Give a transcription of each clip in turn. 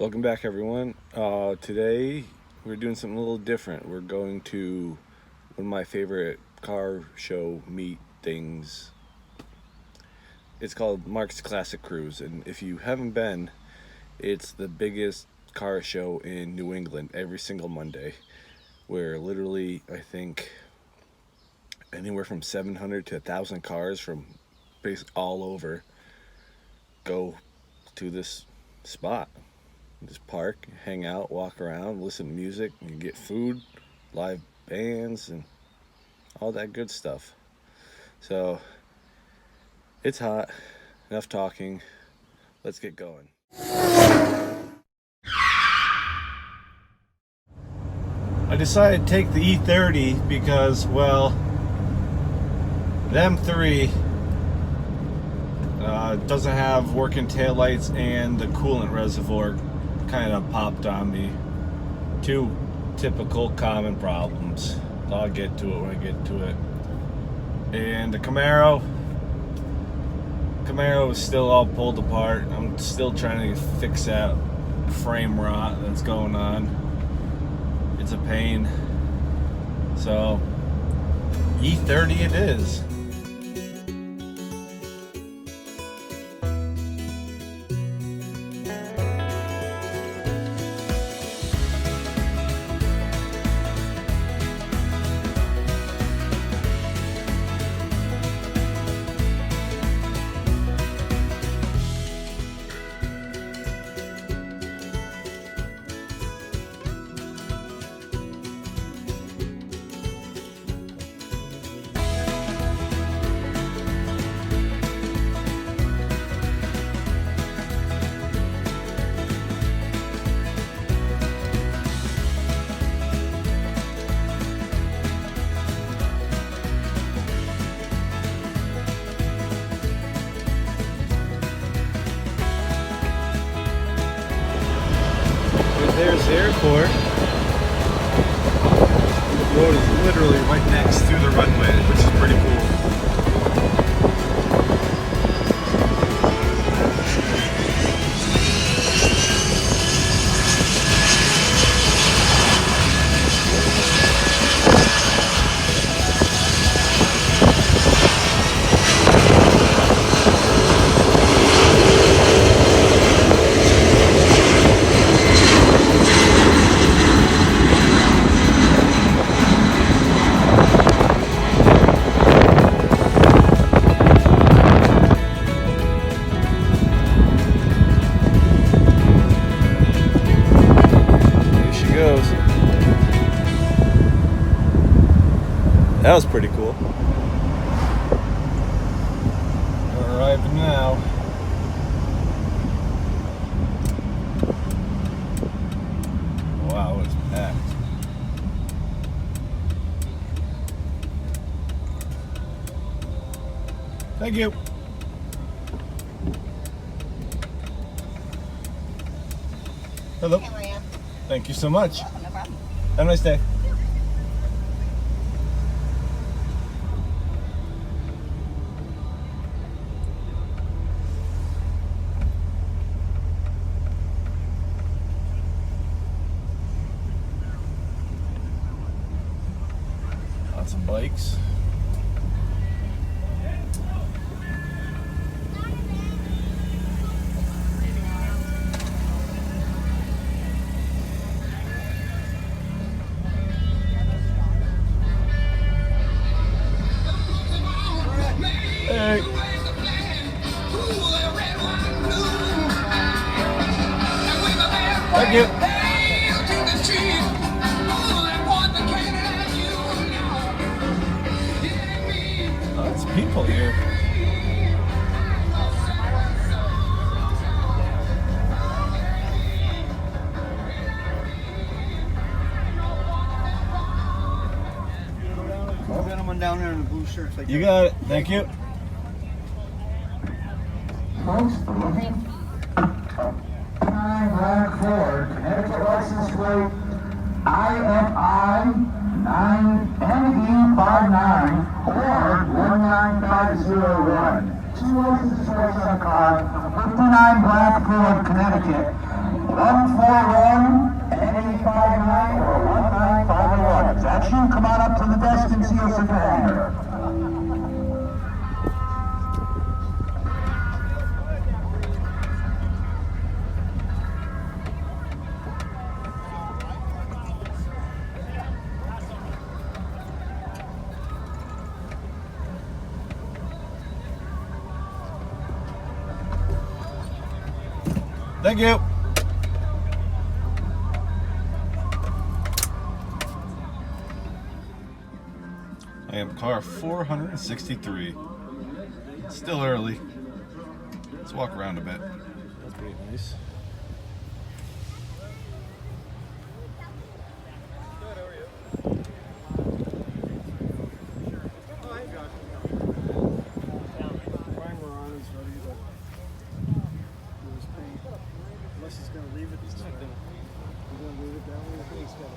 Welcome back, everyone. Today we're doing something a little different. We're going to one of my favorite car show meet things. It's called Mark's Classic Cruise, and if you haven't been, it's the biggest car show in New England every single Monday, where literally I think anywhere from 700 to 1,000 cars from all over go to this spot. Just park, hang out, walk around, listen to music, and you get food, live bands, and all that good stuff. So it's hot. Enough talking. Let's get going. I decided to take the e30 because, well, the M3 doesn't have working taillights and the coolant reservoir kind of popped on me. Two typical common problems. I'll get to it when I get to it. And the Camaro is still all pulled apart. I'm still trying to fix that frame rot that's going on. It's a pain. So E30 it is. There's the airport. The road is literally right next to the runway, which is pretty cool. That was pretty cool. We're arriving now. Wow, it's packed. Thank you. Hello. Thank you so much. No problem. Have a nice day. Lots of bikes. Hey. Thank you. Lots of people here. Gentleman down there in the blue shirts. You got it. Thank you. Folks, Black Ford, Connecticut license plate IFI 9NE59 or 19501. Two license plates on the car, 59 Black Ford, Connecticut. 141, N859, or 19501. If that's you, come on up to the desk and see us at the hangar. Thank you. I am car 463. Still early. Let's walk around a bit. That's pretty nice. Unless he's going to leave it this time. He's going to leave it that way. I think he's got to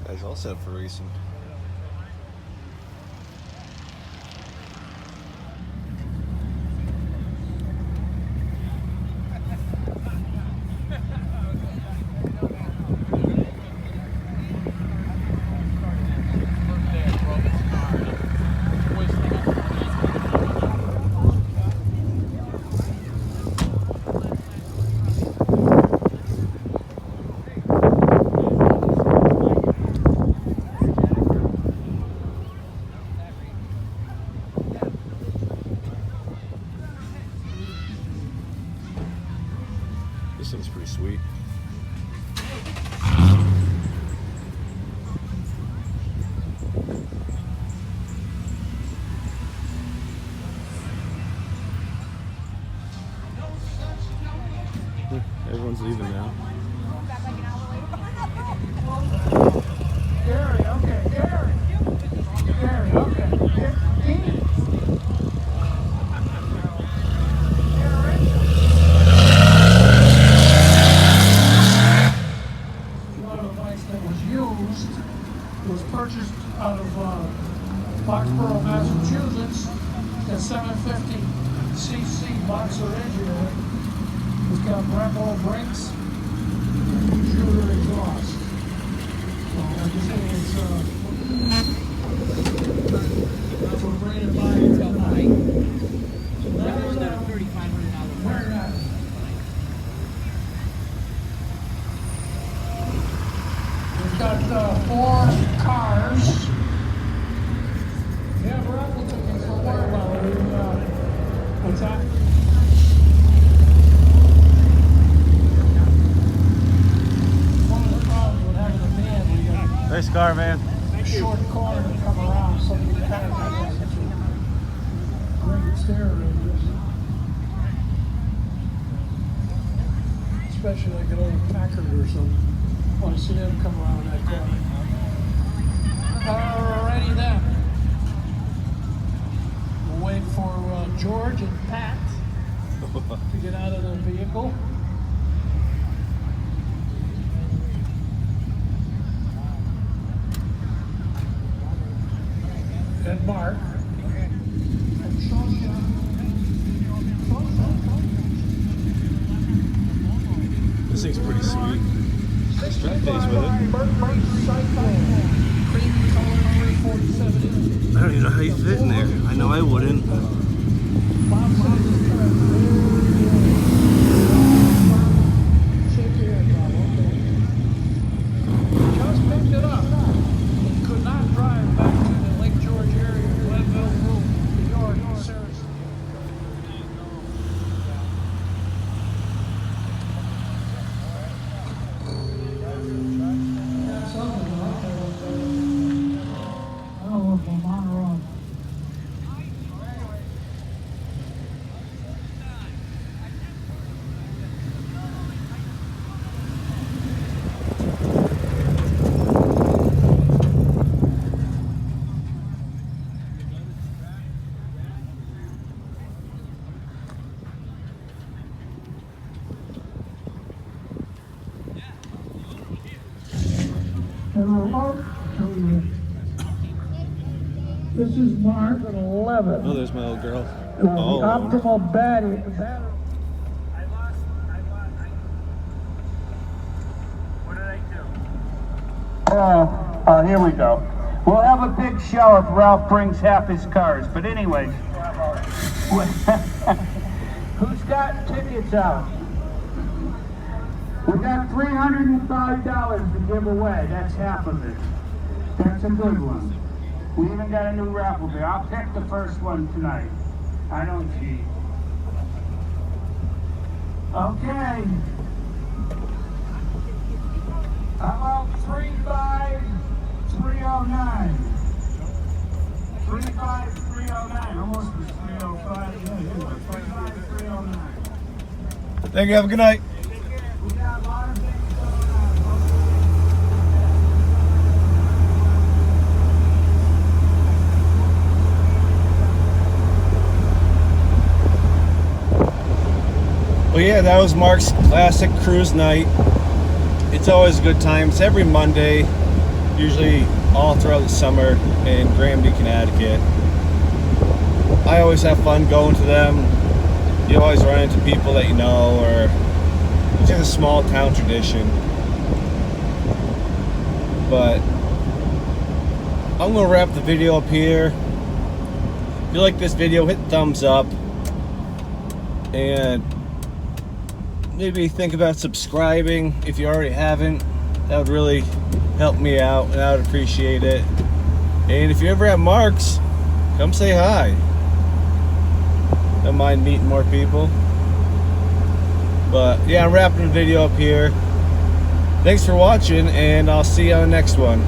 Guys all set for racing. This thing's pretty sweet. Everyone's leaving now. Gary, okay, Gary. Gary, okay. Was purchased out of Foxborough, Massachusetts. It's a 750cc boxer engine in it. It's got Brembo brakes, shooter exhaust. So like I say, it's we're bringing it by here tonight. So that is $3,500. Very nice. We've got 4 cars. Yeah, Veronica took me for a while. What's that? One of the problems with having a van, we got Nice car, man. a short corner to come around, so you kind of have such a great stair radius. Especially like an old Packard or something. Want to see them come around that corner. Alrighty then. We'll wait for George and Pat to get out of the vehicle. And Mark. This thing's pretty sweet. Strap days with it. I don't even know how you fit in there. I know I wouldn't. Just picked it up. Could not drive back to the Lake George area, Glenville Road, New York, Sarasota. This is Mark 11. Oh, there's my little girl. The Oh. optimal battery. What did I do? Here we go. We'll have a big show if Ralph brings half his cars. But anyways, who's got tickets out? We got $305 to give away. That's half of it. That's a good one. We even got a new raffle there. I'll pick the first one tonight. I don't cheat. Okay. How about 35309? 35309. Almost was 305. Yeah, 35309. Thank you. Have a good night. We got a lot of things going on. Well, yeah, that was Mark's classic cruise night. It's always a good time. It's every Monday, usually all throughout the summer in Granby, Connecticut. I always have fun going to them. You always run into people that you know, or it's just a small town tradition. But I'm gonna wrap the video up here. If you like this video, hit thumbs up, and maybe think about subscribing if you already haven't. That would really help me out, and I would appreciate it. And if you're ever at Mark's, come say hi. Don't mind meeting more people. But yeah, I'm wrapping the video up here. Thanks for watching, and I'll see you on the next one.